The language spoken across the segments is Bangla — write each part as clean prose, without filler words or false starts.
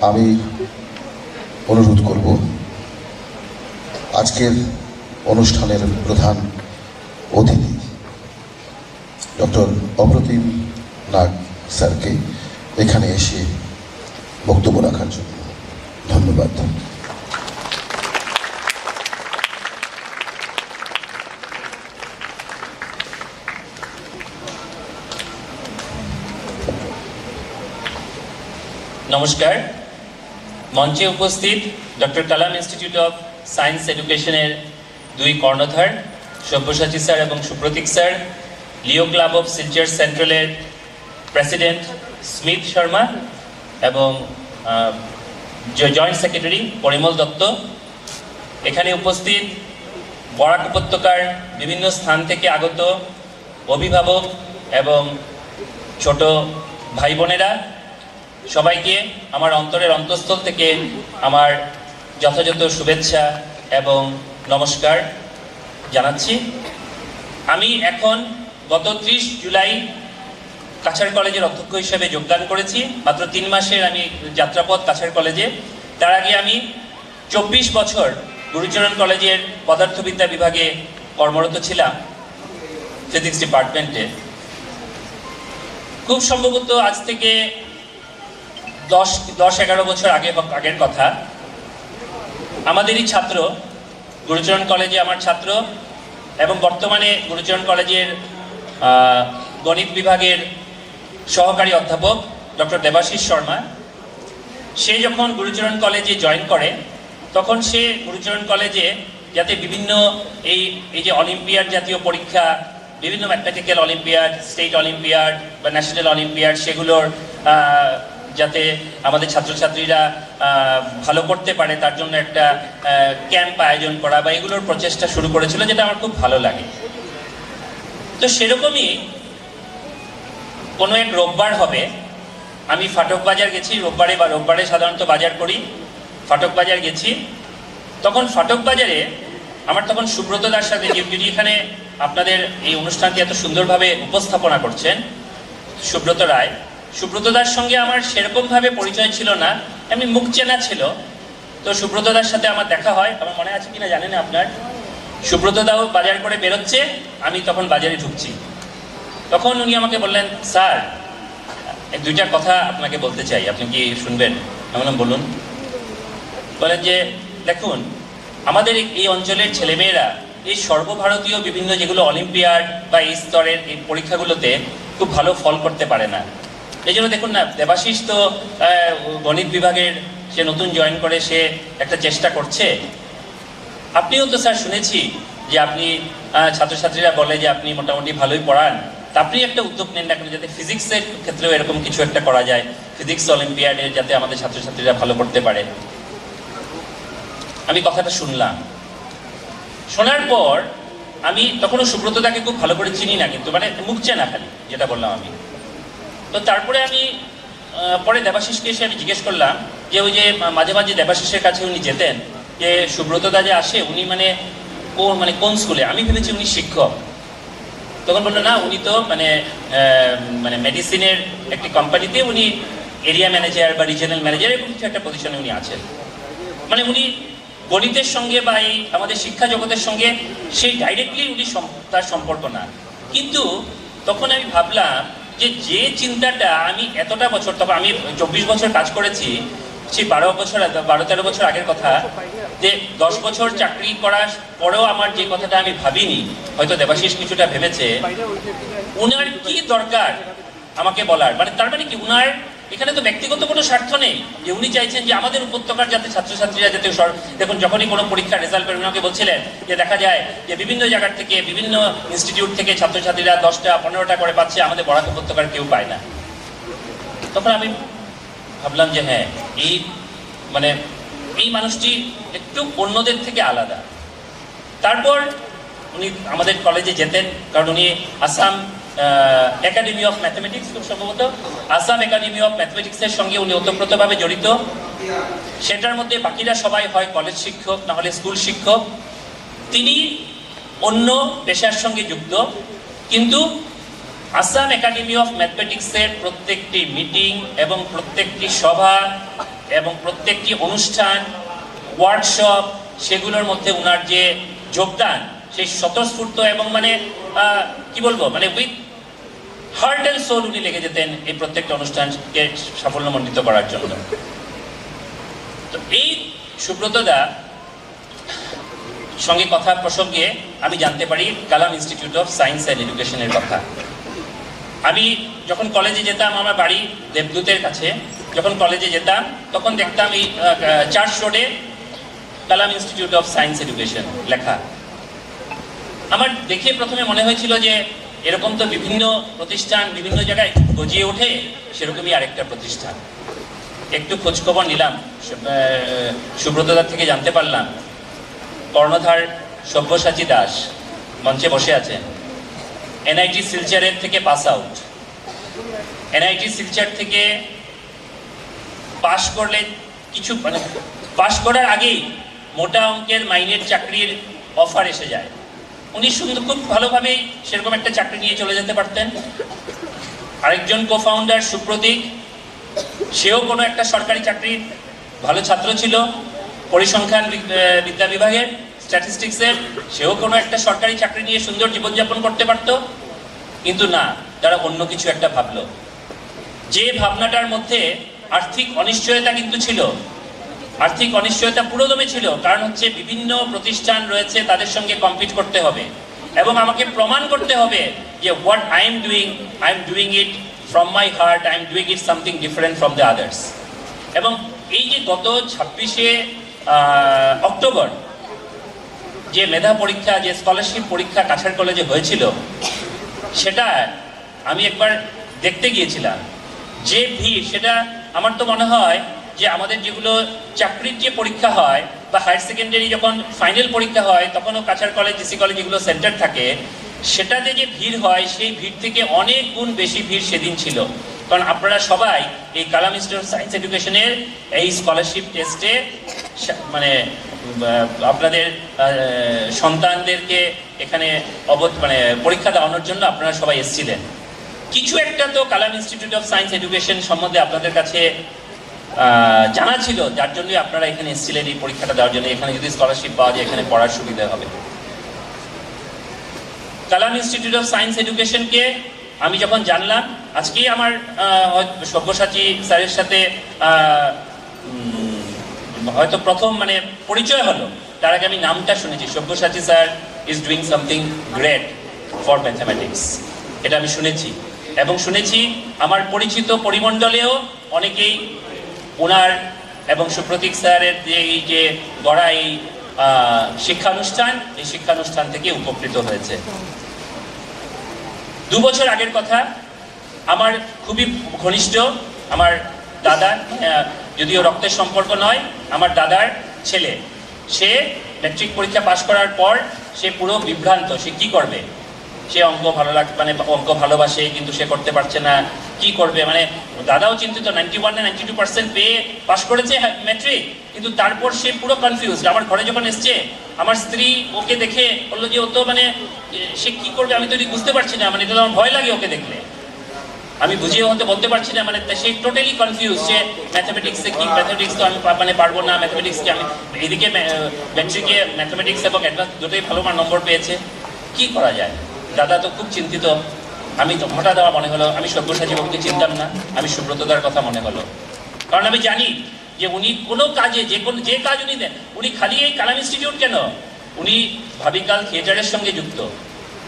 আমি অনুরোধ করব আজকের অনুষ্ঠানের প্রধান অতিথি ডক্টর অপ্রতিম নাগ স্যারকে এখানে এসে বক্তব্য রাখার জন্য ধন্যবাদ। নমস্কার, মঞ্চে উপস্থিত doctor Kalam institute of science এডুকেশনের দুই কর্ণধার সব্যসাচী স্যার এবং Supratik sir, Leo club of Silchar সেন্ট্রালের প্রেসিডেন্ট স্মিথ শর্মা এবং জয়েন্ট সেক্রেটারি পরিমল দত্ত, এখানে উপস্থিত বরাক উপত্যকার বিভিন্ন স্থান থেকে আগত অভিভাবক এবং ছোট ভাই বোনেরা, সবাইকে আমার অন্তরের অন্তঃস্থল থেকে আমার যথাযথ শুভেচ্ছা এবং নমস্কার জানাচ্ছি। আমি এখন গত 30 জুলাই কাছাড় কলেজের অধ্যক্ষ হিসেবে যোগদান করেছি। মাত্র 3 মাসের আমি যাত্রাপথ কাছাড় কলেজে। তার আগে আমি 24 বছর গুরুচরণ কলেজের পদার্থবিদ্যা বিভাগে কর্মরত ছিলাম, ফিজিক্স ডিপার্টমেন্টে। খুব সম্ভবত আজ থেকে 10-11 বছর আগের কথা, আমাদেরই ছাত্র, গুরুচরণ কলেজে আমার ছাত্র এবং বর্তমানে গুরুচরণ কলেজের গণিত বিভাগের সহকারী অধ্যাপক ডক্টর দেবাশিস শর্মা, সে যখন গুরুচরণ কলেজে জয়েন করে তখন সে গুরুচরণ কলেজে যাতে বিভিন্ন এই যে অলিম্পিয়াড জাতীয় পরীক্ষা, বিভিন্ন ম্যাথমেটিক্যাল অলিম্পিয়াড, স্টেট অলিম্পিয়াড বা ন্যাশনাল অলিম্পিয়াড, সেগুলোর যাতে আমাদের ছাত্রছাত্রীরা ভালো করতে পারে তার জন্য একটা ক্যাম্প আয়োজন করা বা এগুলোর প্রচেষ্টা শুরু করেছিল, যেটা আমার খুব ভালো লাগে। তো সেরকমই কোনো এক রোববার হবে, আমি ফাটক বাজার গেছি। রোববারে সাধারণত বাজার করি। ফাটক বাজার গেছি, তখন ফাটক বাজারে আমার তখন সুব্রত দার সাথে, যিনি এখানে আপনাদের এই অনুষ্ঠানটি এত সুন্দরভাবে উপস্থাপনা করছেন, সুব্রত রায়, সুব্রত দার সঙ্গে আমার সেরকমভাবে পরিচয় ছিল না, এমনি মুখ চেনা ছিল। তো সুব্রত দার সাথে আমার দেখা হয়, আমার মনে আছে কিনা জানেন আপনার। সুব্রত দাও বাজার করে বেরোচ্ছে, আমি তখন বাজারে ঢুকছি। তখন উনি আমাকে বললেন, স্যার দুইটা কথা আপনাকে বলতে চাই, আপনি কি শুনবেন? আমি বললাম বলুন। বলেন যে দেখুন, আমাদের এই অঞ্চলের ছেলেমেয়েরা এই সর্বভারতীয় বিভিন্ন যেগুলো অলিম্পিয়াড বা এই স্তরের এই পরীক্ষাগুলোতে খুব ভালো ফল করতে পারে না। এই জন্য দেখুন না, দেবাশিস তো গণিত বিভাগের, সে নতুন জয়েন করে, সে একটা চেষ্টা করছে। আপনিও তো স্যার শুনেছি যে আপনি ছাত্রছাত্রীরা বলে যে আপনি মোটামুটি ভালোই পড়ান, তা আপনি একটা উদ্যোগ নেন না কেন, যাতে ফিজিক্সের ক্ষেত্রেও এরকম কিছু একটা করা যায়, ফিজিক্স অলিম্পিয়াডে যাতে আমাদের ছাত্রছাত্রীরা ভালো করতে পারে। আমি কথাটা শুনলাম। শোনার পর আমি তখনও সুব্রতদাকে খুব ভালো করে চিনি না, কিন্তু মানে মুখ চেনা খালি, যেটা বললাম আমি। তো তারপরে আমি পরে দেবাশিসকে এসে আমি জিজ্ঞেস করলাম যে ওই যে মাঝে মাঝে দেবাশিসের কাছে উনি যেতেন, যে সুব্রতদা যে আসে উনি মানে কোন স্কুলে? আমি ভেবেছি উনি শিক্ষক। তখন বললো না, উনি তো মানে মেডিসিনের একটি কোম্পানিতে উনি এরিয়া ম্যানেজার বা রিজিয়নাল ম্যানেজার, এরকম কিছু একটা পজিশনে উনি আছেন। মানে উনি গণিতের সঙ্গে বা এই আমাদের শিক্ষা জগতের সঙ্গে সেই ডাইরেক্টলি উনি তার সম্পর্ক না। কিন্তু তখন আমি ভাবলাম যে চিন্তাটা আমি এতটা বছর, তখন আমি 24 বছর কাজ করেছি, সেই 12-13 বছর আগের কথা, যে 10 বছর চাকরি করার পরেও আমার যে কথাটা আমি ভাবিনি, হয়তো দেবাশিস কিছুটা ভেবেছে, উনার কি দরকার আমাকে বলার, মানে তার মানে কি উনার এখানে তো ব্যক্তিগত কোনো স্বার্থ নেই, যে উনি চাইছেন যে আমাদের উপত্যকার যাতে ছাত্রছাত্রীরা যাতে, দেখুন যখনই কোনো পরীক্ষার রেজাল্ট বের ওনাকে বলছিলেন যে দেখা যায় যে বিভিন্ন জায়গার থেকে, বিভিন্ন ইনস্টিটিউট থেকে ছাত্রছাত্রীরা 10টা-15টা করে পাচ্ছে, আমাদের বরাক উপত্যকার কেউ পায় না। তখন আমি ভাবলাম যে হ্যাঁ, এই মানুষটি একটু অন্যদের থেকে আলাদা। তারপর উনি আমাদের কলেজে যেতেন, কারণ উনি আসাম একাডেমি অফ ম্যাথমেটিক্স, খুব সম্ভবত আসাম একাডেমি অফ ম্যাথমেটিক্সের সঙ্গে উনি ওতপ্রোতভাবে জড়িত। সেটার মধ্যে বাকিরা সবাই হয় কলেজ শিক্ষক, না হলে স্কুল শিক্ষক। তিনি অন্য পেশার সঙ্গে যুক্ত, কিন্তু আসাম একাডেমি অফ ম্যাথমেটিক্সের প্রত্যেকটি মিটিং এবং প্রত্যেকটি সভা এবং প্রত্যেকটি অনুষ্ঠান, ওয়ার্কশপ, সেগুলোর মধ্যে ওনার যে যোগদান, সেই স্বতঃস্ফূর্ত এবং মানে কি বলবো, মানে উইথ হার্ট অ্যান্ড সোল উনি লেগে যেতেন এই প্রত্যেকটা অনুষ্ঠানকে সাফল্যমণ্ডিত করার জন্য। তো এই সুব্রত দা সঙ্গে কথা প্রসঙ্গে আমি জানতে পারি কালাম ইনস্টিটিউট অফ সায়েন্স অ্যান্ড এডুকেশনের কথা। আমি যখন কলেজে যেতাম, আমার বাড়ি দেবদূতের কাছে, যখন কলেজে যেতাম তখন দেখতাম এই চার্চ রোডে কালাম ইনস্টিটিউট অফ সায়েন্স এডুকেশন লেখা। আমার দেখে প্রথমে মনে হয়েছিল যে এরকম তো বিভিন্ন প্রতিষ্ঠান বিভিন্ন জায়গায় গজিয়ে ওঠে, সেরকমই আরেকটা প্রতিষ্ঠান। একটু খোঁজখবর নিলাম, সুব্রতদার থেকে জানতে পারলাম কর্ণধার সব্যসাচী দাস মঞ্চে বসে আছেন, এনআইটি শিলচরের থেকে পাস আউট। এনআইটি শিলচর থেকে পাশ করলে কিছু মানে পাশ করার আগেই মোটা অঙ্কের মাইনের চাকরির অফার এসে যায়। উনি সুন্দর খুব ভালোভাবেই সেরকম একটা চাকরি নিয়ে চলে যেতে পারতেন। আরেকজন কো-ফাউন্ডার সুপ্রতীক, সেও কোনো একটা সরকারি চাকরির ভালো ছাত্র ছিল, পরিসংখ্যান বিদ্যা বিভাগের স্ট্যাটিস্টিক্সের, সেও কোনো একটা সরকারি চাকরি নিয়ে সুন্দর জীবনযাপন করতে পারত। কিন্তু না, তারা অন্য কিছু একটা ভাবলো, যে ভাবনাটার মধ্যে আর্থিক অনিশ্চয়তা কিন্তু ছিল। আর্থিক অনিশ্চয়তা পুরোদমে ছিল, কারণ হচ্ছে বিভিন্ন প্রতিষ্ঠান রয়েছে, তাদের সঙ্গে কম্পিট করতে হবে এবং আমাকে প্রমাণ করতে হবে যে what I am doing it from my heart, I am doing it something different from the others. এবং এই যে গত 26শে অক্টোবর যে মেধা পরীক্ষা, যে স্কলারশিপ পরীক্ষা কাছাড় কলেজে হয়েছিল, সেটা আমি একবার দেখতে গিয়েছিলাম। যে ভিড়, সেটা আমার তো মনে হয় যে আমাদের যেগুলো চাকরির যে পরীক্ষা হয় বা হায়ার সেকেন্ডারি যখন ফাইনাল পরীক্ষা হয়, তখনও কাছাড় কলেজ, জিসি কলেজ এগুলো সেন্টার থাকে, সেটাতে যে ভিড় হয় সেই ভিড় থেকে অনেক গুণ বেশি ভিড় সেদিন ছিল। কারণ আপনারা সবাই এই কালাম ইনস্টিটিউট অফ সায়েন্স এডুকেশনের এই স্কলারশিপ টেস্টে মানে আপনাদের সন্তানদেরকে এখানে মানে পরীক্ষা দেওয়ানোর জন্য আপনারা সবাই এসেছিলেন। কিছু একটা তো কালাম ইনস্টিটিউট অফ সায়েন্স এডুকেশন সম্বন্ধে আপনাদের কাছে জানা ছিল, যার জন্যই আপনারা এখানে এসেছিলেন এই পরীক্ষাটা দেওয়ার জন্য। এখানে যদি স্কলারশিপ পাওয়া যায়, এখানে পড়ার সুবিধা হবে। কালাম ইনস্টিটিউট অফ সায়েন্স এডুকেশনকে আমি যখন জানলাম, আজকেই আমার সব্যসাচী স্যারের সাথে হয়তো প্রথম মানে পরিচয় হলো, তার আগে আমি নামটা শুনেছি, Sabyasachi sir is doing something great for mathematics, এটা আমি শুনেছি। এবং শুনেছি আমার পরিচিত পরিমণ্ডলেও অনেকেই ওনার এবং সুপ্রতীক স্যারের যে এই যে গড়া এই শিক্ষানুষ্ঠান, এই শিক্ষানুষ্ঠান থেকে উপকৃত হয়েছে। 2 বছর আগের কথা, আমার খুবই ঘনিষ্ঠ আমার দাদা, যদিও রক্তের সম্পর্ক নয়, আমার দাদার ছেলে, সে ম্যাট্রিক পরীক্ষা পাশ করার পর সে পুরো বিভ্রান্ত, সে কি করবে। সে অঙ্ক ভালো মানে অঙ্ক ভালোবাসে, কিন্তু সে করতে পারছে না, কি করবে। মানে দাদাও চিন্তিত, 91 না 92% পেয়ে পাশ করেছে ম্যাট্রিক, কিন্তু তারপর সে পুরো কনফিউজড। আমার ঘরে যখন এসছে, আমার স্ত্রী ওকে দেখে বললো যে ও তো মানে সে কি করবে আমি তো বুঝতে পারছি না, মানে এটা আমার ভয় লাগে ওকে দেখলে, আমি বুঝিয়ে হতে বলতে পারছি না। মানে সে টোটালি কনফিউজ, সে ম্যাথামেটিক্সে কি, ম্যাথামেটিক্স তো আমি মানে পারবো না, ম্যাথামেটিক্সকে আমি এদিকে ম্যাট্রিকে ম্যাথামেটিক্স এবং অ্যাডভান্স দুটোই ভালো নম্বর পেয়েছে, কি করা যায়। দাদা তো খুব চিন্তিত। আমি তো হঠাৎ আমার মনে হলো, আমি সব্যসাচী বাবুকে চিনতাম না, আমি সুব্রতদার কথা মনে হলো, কারণ আমি জানি যে উনি কোনো কাজে যে কাজ উনি দেন, উনি খালি এই কালাম ইনস্টিটিউট কেন, উনি ভাবিকাল থিয়েটারের সঙ্গে যুক্ত।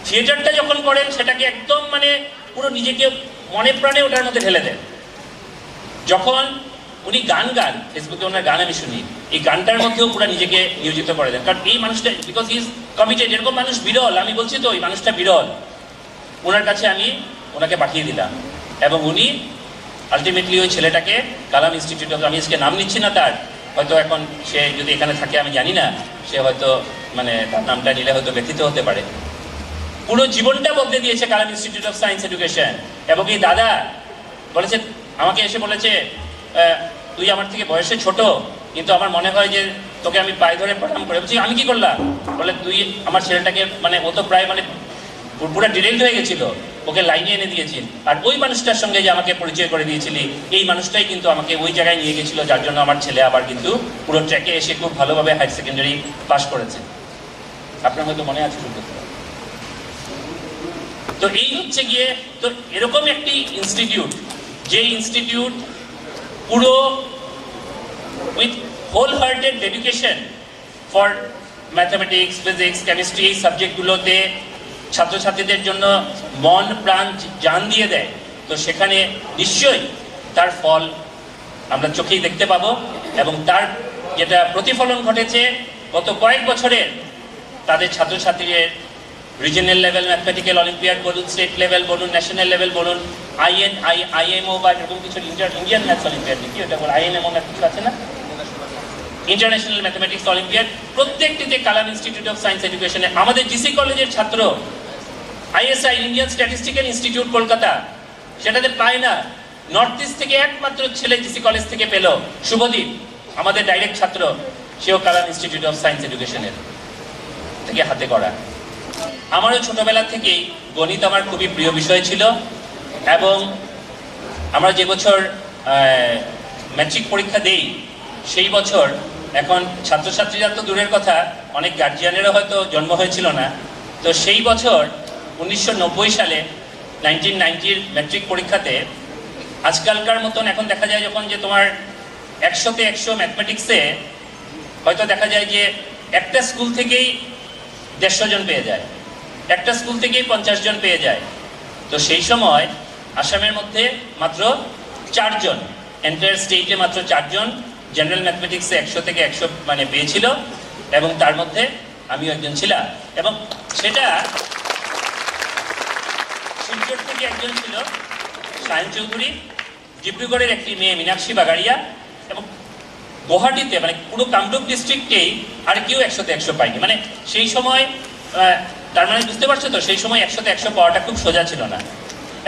থিয়েটারটা যখন করেন, সেটাকে একদম মানে পুরো নিজেকে মনে প্রাণে ওটার মধ্যে ঢেলে দেন। যখন উনি গান ফেসবুকে ওনার গান আমি শুনি, এই গানটার মধ্যেও পুরো নিজেকে নিয়োজিত করে দেন, কারণ এই মানুষটা বিকজ হি ইজ কমিটেড। এরকম মানুষ বিরল, আমি বলছি তো এই মানুষটা বিরল। ওনার কাছে আমি ওনাকে পাঠিয়ে দিলাম এবং উনি আলটিমেটলি ওই ছেলেটাকে কালাম ইনস্টিটিউট অফ, আমি আজকে নাম নিচ্ছি না তার, হয়তো এখন সে যদি এখানে থাকে আমি জানি না, সে হয়তো মানে তার নামটা নিলে হয়তো ব্যথিত হতে পারে, পুরো জীবনটা বদলে দিয়েছে কালাম ইনস্টিটিউট অফ সায়েন্স এডুকেশন। এবং এই দাদা বলেছে, আমাকে এসে বলেছে, তুই আমার থেকে বয়সে ছোট, কিন্তু আমার মনে হয় যে তোকে আমি পায়ে ধরে প্রণাম করে। বলছি আমি কি করলাম? বলে তুই আমার ছেলেটাকে, মানে ও তো প্রায় মানে পুরো ডিরেক্ট হয়ে গেছিল, ওকে লাইনে এনে দিয়েছি। আর ওই মানুষটার সঙ্গে যে আমাকে পরিচয় করে দিয়েছিলি, এই মানুষটাই কিন্তু আমাকে ওই জায়গায় নিয়ে গেছিল, যার জন্য আমার ছেলে আবার কিন্তু পুরো ট্র্যাকে এসে খুব ভালোভাবে হায়ার সেকেন্ডারি পাস করেছে। আপনার হয়তো মনে আছে সুব্রত। তো এই হচ্ছে গিয়ে, তো এরকম একটি ইনস্টিটিউট, যে ইনস্টিটিউট পুরো with whole hearted dedication for mathematics, physics, chemistry এই সাবজেক্টগুলোতে ছাত্রছাত্রীদের জন্য মন প্রাণ জান দিয়ে দেয়, তো সেখানে নিশ্চয়ই তার ফল আমরা চোখেই দেখতে পাবো। এবং তার যেটা প্রতিফলন ঘটেছে গত কয়েক বছরের, তাদের ছাত্রছাত্রীদের রিজিয়নাল লেভেল ম্যাথমেটিক্যাল অলিম্পিয়াড বলুন, স্টেট লেভেল বলুন, ন্যাশনাল লেভেল বলুন, আইএমও বা এরকম কিছু ইন্ডিয়ান ম্যাথস অলিম্পিয়াড নাকি ওটা বল, আইএনএমও না কিছু আছে না, ইন্টারন্যাশনাল ম্যাথমেটিক্স অলিম্পিয়াড, প্রত্যেকটিতে কালাম ইনস্টিটিউট অফ সায়েন্স এডুকেশনে আমাদের জিসি কলেজের ছাত্র, ISI Indian statistical institute Kolkata, সেটাতে পায় না। নর্থ ইস্ট থেকে একমাত্র ছেলে জিসি কলেজ থেকে পেল, শুভদীপ, আমাদের ডাইরেক্ট ছাত্র, সেও কালাম ইনস্টিটিউট অফ সায়েন্স এডুকেশনের থেকে হাতে করা। আমারও ছোটবেলা থেকেই গণিত আমার খুবই প্রিয় বিষয় ছিল, এবং আমরা যে বছর ম্যাট্রিক পরীক্ষা দেই সেই বছর, এখন ছাত্রছাত্রীরা তো দূরের কথা, অনেক গার্জিয়ানেরও হয়তো জন্ম হয়েছিল না, তো সেই বছর 1990 সালে 1990 ম্যাট্রিক পরীক্ষাতে আজকালকার মতন এখন দেখা যায় যখন যে তোমার 100তে 100 ম্যাথমেটিক্সে হয়তো দেখা যায় যে একটা স্কুল থেকেই 150 জন পেয়ে যায়, একটা স্কুল থেকেই 50 জন পেয়ে যায়। তো সেই সময় আসামের মধ্যে মাত্র 4 জন, এন্টায়ার স্টেটে মাত্র 4 জন জেনারেল ম্যাথমেটিক্সে 100 থেকে 100 মানে পেয়েছিল, এবং তার মধ্যে আমিও একজন ছিলাম। এবং সেটা শিলচর থেকে একজন ছিল সায়ন চৌধুরী, ডিব্রুগড়ের একটি মেয়ে মীনাক্ষী বাগাড়িয়া, এবং গুয়াহাটিতে মানে পুরো কামরূপ ডিস্ট্রিক্টেই আর কেউ 100তে 100 পায়নি। মানে সেই সময় তার মানে বুঝতে পারছো তো, সেই সময় 100তে 100 পাওয়াটা খুব সোজা ছিল না।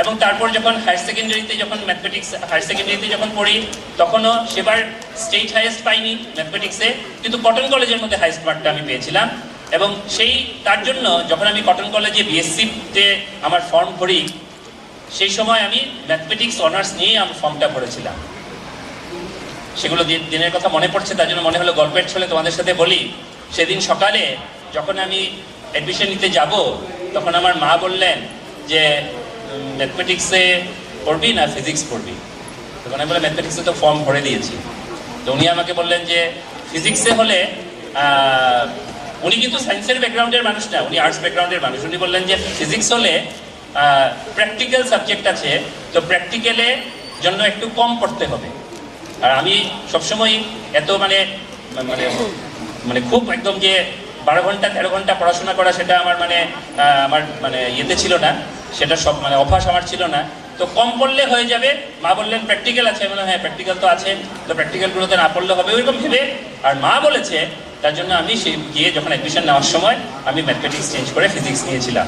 এবং তারপর যখন হায়ার সেকেন্ডারিতে, যখন ম্যাথমেটিক্স হায়ার সেকেন্ডারিতে যখন পড়ি, তখনও সেবার স্টেট হাইয়েস্ট পাইনি ম্যাথমেটিক্সে, কিন্তু কটন কলেজের মধ্যে হাইয়েস্ট মার্কটা আমি পেয়েছিলাম। এবং সেই তার জন্য যখন আমি কটন কলেজে বিএসসিতে আমার ফর্ম ভরি, সেই সময় আমি ম্যাথমেটিক্স অনার্স নিয়েই আমার ফর্মটা ভরেছিলাম। সেগুলো দিনের কথা মনে পড়ছে, তার জন্য মনে হলো গল্পের ছলে তোমাদের সাথে বলি। সেদিন সকালে যখন আমি অ্যাডমিশন নিতে যাব, তখন আমার মা বললেন যে ম্যাথমেটিক্সে পড়বি না ফিজিক্স পড়বি? তখন আমি বললাম ম্যাথমেটিক্সে তো ফর্ম ভরে দিয়েছি। তো উনি আমাকে বললেন যে ফিজিক্সে হলে, উনি কিন্তু সায়েন্সের ব্যাকগ্রাউন্ডের মানুষ না, উনি আর্টস ব্যাকগ্রাউন্ডের মানুষ। উনি বললেন যে ফিজিক্স হলে প্র্যাকটিক্যাল সাবজেক্ট আছে, তো প্র্যাকটিক্যালের জন্য একটু কম পড়তে হবে। আর আমি সবসময় এত মানে মানে মানে খুব একদম যে 12 ঘন্টা 13 ঘন্টা পড়াশোনা করা, সেটা আমার আমার ইয়েতে ছিল না, সেটা সব অভ্যাস আমার ছিল না। তো কম পড়লে হয়ে যাবে। মা বললেন প্র্যাকটিক্যাল আছে, আমি বললাম হ্যাঁ প্র্যাকটিক্যাল তো আছে, তো প্র্যাকটিক্যালগুলোতে না পড়লে হবে ওইরকম ভেবে, আর মা বলেছে তার জন্য আমি সেই গিয়ে যখন অ্যাডমিশন নেওয়ার সময় আমি ম্যাথমেটিক্স চেঞ্জ করে ফিজিক্স নিয়েছিলাম।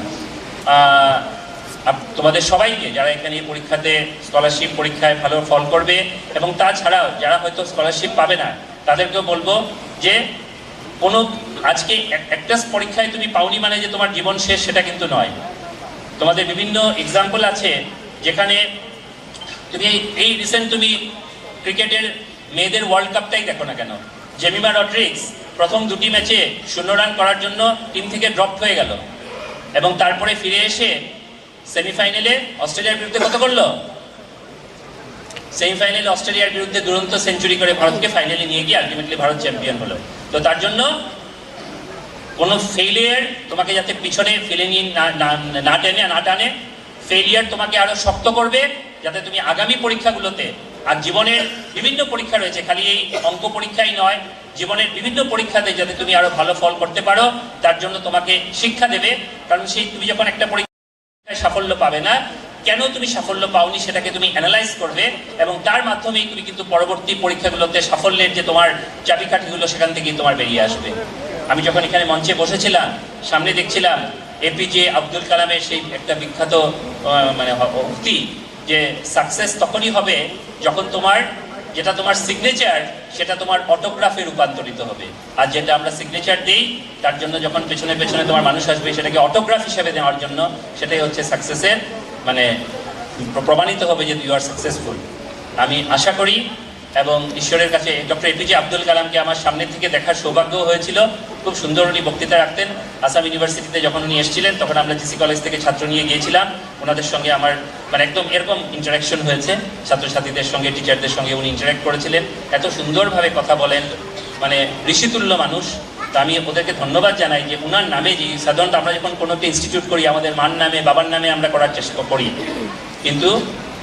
তোমাদের সবাইকে যারা এখানে এই পরীক্ষাতে স্কলারশিপ পরীক্ষায় ভালো ফল করবে, এবং তাছাড়াও যারা হয়তো স্কলারশিপ পাবে না, তাদেরকেও বলবো যে কোনো আজকে একটা পরীক্ষায় তুমি পাওনি মানে যে তোমার জীবন শেষ, সেটা কিন্তু নয়। তোমাদের বিভিন্ন এক্সাম্পল আছে যেখানে তুমি এই রিসেন্ট তুমি ক্রিকেটের মেয়েদের ওয়ার্ল্ড কাপটাই দেখো না কেন, জেমিমা রড্রিক্স প্রথম 2টি ম্যাচে 0 রান করার জন্য টিম থেকে ড্রপ হয়ে গেল, এবং তারপরে ফিরে এসে সেমিফাইনালে অস্ট্রেলিয়ার বিরুদ্ধে কত করলো? সেমিফাইনালে অস্ট্রেলিয়ার বিরুদ্ধে দুরন্ত সেঞ্চুরি করে ভারতকে ফাইনালে নিয়ে গিয়ে আলটিমেটলি ভারত চ্যাম্পিয়ন হলো। তো তার জন্য কোনো ফেলিয়ার তোমাকে যাতে পিছনে ফেলে নিয়ে না টানে, ফেলিয়ার তোমাকে আরো শক্ত করবে, যাতে তুমি আগামী পরীক্ষাগুলোতে, আর জীবনের বিভিন্ন পরীক্ষা রয়েছে, খালি এই অঙ্ক পরীক্ষাই নয়, জীবনের বিভিন্ন পরীক্ষাতে যাতে তুমি আরো ভালো ফল করতে পারো, তার জন্য তোমাকে শিক্ষা দেবে। কারণ সেই তুমি যখন একটা পরীক্ষায় সাফল্য পাবে না, কেন তুমি সাফল্য পাওনি সেটাকে তুমি অ্যানালাইজ করবে, এবং তার মাধ্যমেই তুমি কিন্তু পরবর্তী পরীক্ষাগুলোতে সাফল্যের যে তোমার চাবিকাঠিগুলো সেখান থেকেই তোমার বেরিয়ে আসবে। আমি যখন এখানে মঞ্চে বসেছিলাম, সামনে দেখছিলাম এপিজে আব্দুল কালামের সেই একটা বিখ্যাত উক্তি, যে সাকসেস তখনই হবে যখন যেটা তোমার সিগনেচার সেটা তোমার অটোগ্রাফে রূপান্তরিত হবে। আর যেটা আমরা সিগনেচার দিই তার জন্য যখন পেছনে পেছনে তোমার মানুষ আসবে, সেটাকে অটোগ্রাফ হিসেবে দেওয়ার জন্য, সেটাই হচ্ছে সাকসেসের মানে প্রমাণিত হবে যে ইউ আর সাকসেসফুল। আমি আশা করি এবং ঈশ্বরের কাছে ডক্টর এপিজে আব্দুল কালামকে আমার সামনে থেকে দেখার সৌভাগ্য হয়েছিল। খুব সুন্দর উনি বক্তৃতা রাখতেন। আসাম ইউনিভার্সিটিতে যখন উনি এসেছিলেন তখন আমরা জিসি কলেজ থেকে ছাত্র নিয়ে গিয়েছিলাম। ওনাদের সঙ্গে আমার মানে একদম এরকম ইন্টারাকশন হয়েছে, ছাত্রছাত্রীদের সঙ্গে টিচারদের সঙ্গে উনি ইন্টারাক্ট করেছিলেন। এত সুন্দরভাবে কথা বলেন, মানে ঋষিতুল্য মানুষ। তো আমি ওদেরকে ধন্যবাদ জানাই যে ওনার নামে, যে সাধারণত আমরা যখন কোনো একটা ইনস্টিটিউট করি আমাদের মার নামে বাবার নামে আমরা করার চেষ্টা করি, কিন্তু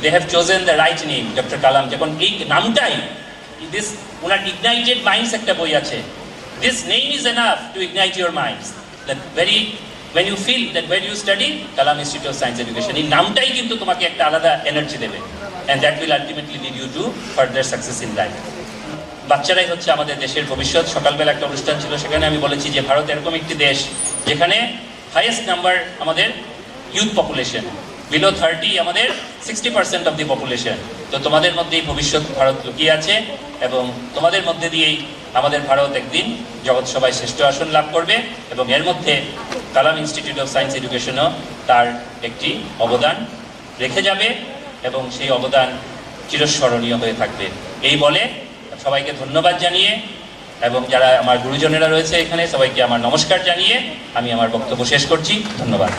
they have chosen the right name doctor Kalam. যখন এই নামটাই দিস, ওনার ইগনাইটেড মাইন্ডস একটা বই আছে, this name is enough to ignite your minds, that very when you feel that where you study Kalam Institute of Science Education, এই নামটাই কিন্তু তোমাকে একটা আলাদা এনার্জি দেবে, and that will ultimately lead you to further success in life. বাচ্চারাই হচ্ছে আমাদের দেশের ভবিষ্যৎ। সকালবেলা একটা অনুষ্ঠান ছিল, সেখানে আমি বলেছি যে ভারত এরকম একটি দেশ যেখানে হাইয়েস্ট নাম্বার আমাদের ইউথ পপুলেশন, বিলো 30 আমাদের 60% অফ দি পপুলেশন। তো তোমাদের মধ্যেই ভবিষ্যৎ ভারত লুকিয়ে আছে এবং তোমাদের মধ্যে দিয়েই আমাদের ভারত একদিন জগৎ সভায় শ্রেষ্ঠ আসন লাভ করবে এবং এর মধ্যে কালাম ইনস্টিটিউট অফ সায়েন্স এডুকেশনও তার একটি অবদান রেখে যাবে এবং সেই অবদান চিরস্মরণীয় হয়ে থাকবে। এই বলে সবাইকে ধন্যবাদ জানিয়ে এবং যারা আমার গুরুজনেরা রয়েছে এখানে সবাইকে আমার নমস্কার জানিয়ে আমি আমার বক্তব্য শেষ করছি। ধন্যবাদ।